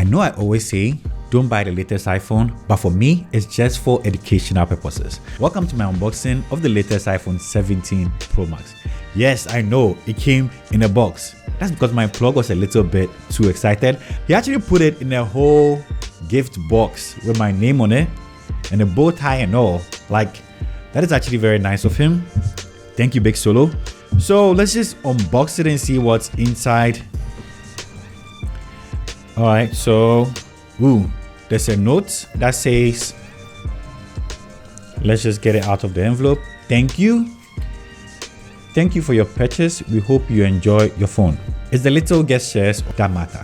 I know I always say don't buy the latest iPhone, but for me, it's just for educational purposes. Welcome to my unboxing of the latest iPhone 17 Pro Max. Yes, I know it came in a box. That's because my plug was a little bit too excited. He actually put it in a whole gift box with my name on it and a bow tie and all. Like, that is actually very nice of him. Thank you, Big Solo. So let's just unbox it and see what's inside. All right, so there's a note that says, let's just get it out of the envelope. Thank you for your purchase. We hope you enjoy your phone. It's the little gestures that matter,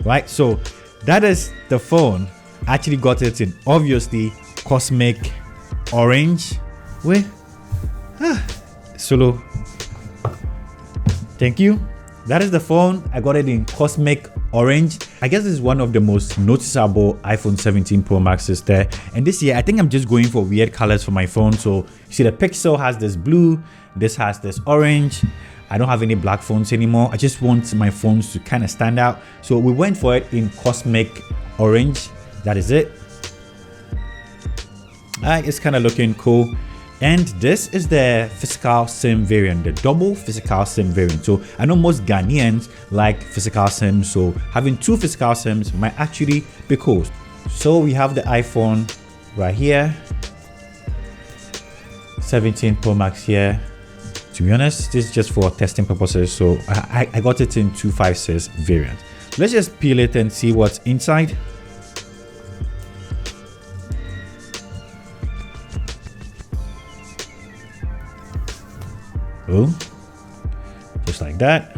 right? So that is the phone. I actually got it in obviously cosmic orange. Wait, Solo. Thank you. That is the phone. I got it in cosmic orange. I guess this is one of the most noticeable iPhone 17 Pro Maxes there. And this year, I think I'm just going for weird colors for my phone. So you see the Pixel has this blue, this has this orange. I don't have any black phones anymore. I just want my phones to kind of stand out. So we went for it in cosmic orange. That is it. It's kind of looking cool. And this is the physical SIM variant, the double physical SIM variant. So I know most Ghanaians like physical SIMs, so having two physical SIMs might actually be cool. So we have the iPhone right here, 17 Pro Max here. To be honest, this is just for testing purposes, so I got it in 256 variant. Let's just peel it and see what's inside. Just like that,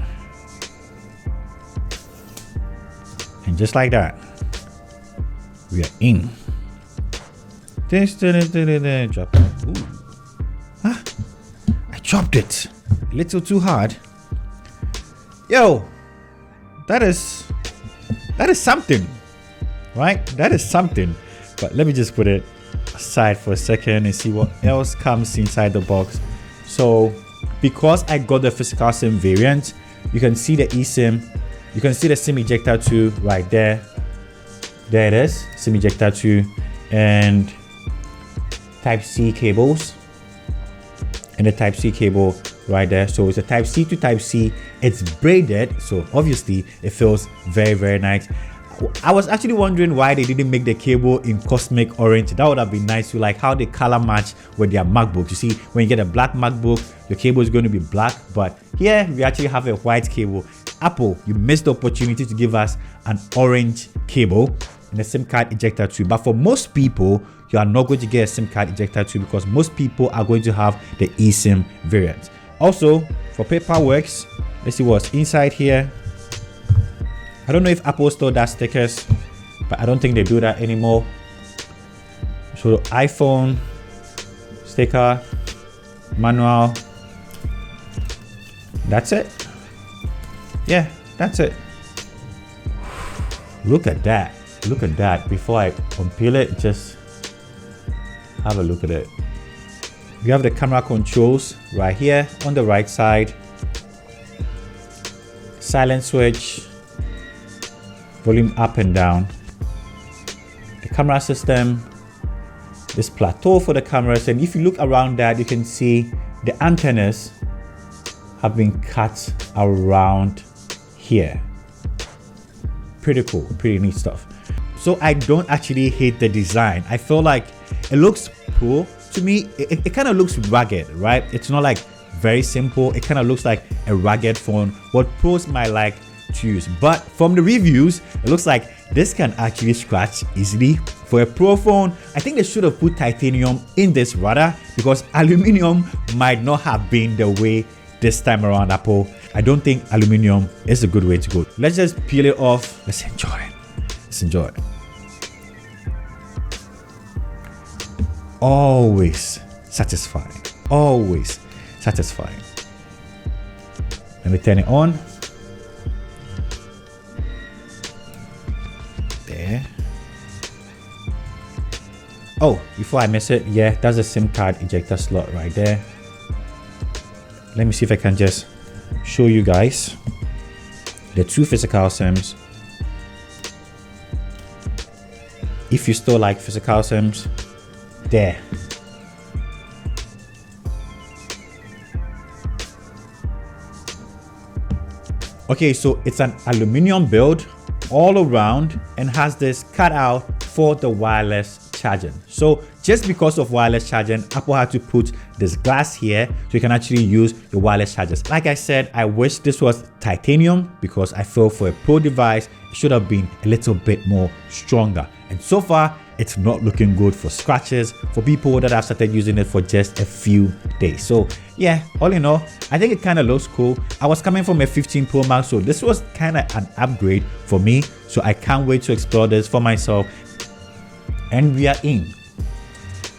and just like that, we are in. Drop it. I dropped it a little too hard. Yo, that is something, right? That is something. But let me just put it aside for a second and see what else comes inside the box. So because I got the physical SIM variant, you can see the eSIM, you can see the SIM ejector 2 right there. There it is, SIM ejector 2 and Type-C cables, and the Type-C cable right there. So it's a Type-C to Type-C. It's braided, so obviously it feels very, very nice. I was actually wondering why they didn't make the cable in cosmic orange. That would have been nice to like how they color match with their MacBook. You see, when you get a black MacBook, your cable is going to be black, but here we actually have a white cable. Apple, you missed the opportunity to give us an orange cable and a SIM card ejector too. But for most people, you are not going to get a SIM card ejector too because most people are going to have the eSIM variant. Also, for paperwork, let's see what's inside here. I don't know if Apple still does stickers, but I don't think they do that anymore. So the iPhone sticker, manual. That's it. Yeah, that's it. Look at that. Look at that. Before I unpeel it, just have a look at it. You have the camera controls right here on the right side. Silent switch. Volume up and down. The camera system. This plateau for the cameras. And if you look around that, you can see the antennas have been cut around here. Pretty cool, pretty neat stuff. So I don't actually hate the design. I feel like it looks cool to me. It kind of looks rugged, right? It's not like very simple. It kind of looks like a rugged phone, what pros might like to use. But from the reviews, it looks like this can actually scratch easily. For a Pro phone, I think they should have put titanium in this rather, because aluminum might not have been the way this time around, Apple. I don't think aluminum is a good way to go. Let's just peel it off. Let's enjoy it. Let's enjoy it. Always satisfying. Always satisfying. Let me turn it on. There. Oh, before I miss it, yeah, that's a SIM card ejector slot right there. Let me see if I can just show you guys the two physical SIMs. if you still like physical sims, there. Okay, so it's an aluminum build all around and has this cutout for the wireless charging. So just because of wireless charging, Apple had to put this glass here so you can actually use your wireless chargers. Like I said, I wish this was titanium because I feel for a pro device, it should have been a little bit more stronger. And so far, it's not looking good for scratches for people that have started using it for just a few days. So yeah, all in all, I think it kind of looks cool. I was coming from a 15 Pro Max, so this was kind of an upgrade for me. So I can't wait to explore this for myself. And we are in.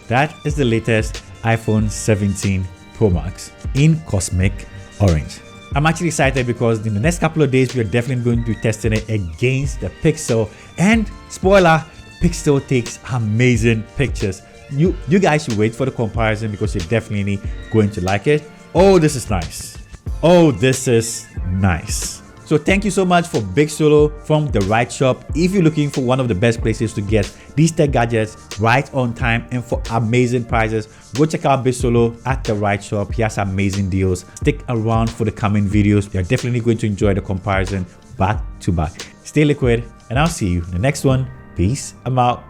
That is the latest iPhone 17 Pro Max in cosmic orange. I'm actually excited because in the next couple of days, we are definitely going to be testing it against the Pixel. And spoiler, Pixel takes amazing pictures. You guys should wait for the comparison because you're definitely going to like it. Oh, this is nice. Oh, this is nice. So thank you so much for Big Solo from The Right Shop. If you're looking for one of the best places to get these tech gadgets right on time and for amazing prices, go check out Big Solo at The Right Shop. He has amazing deals. Stick around for the coming videos. You're definitely going to enjoy the comparison back to back. Stay liquid and I'll see you in the next one. Peace. I'm out.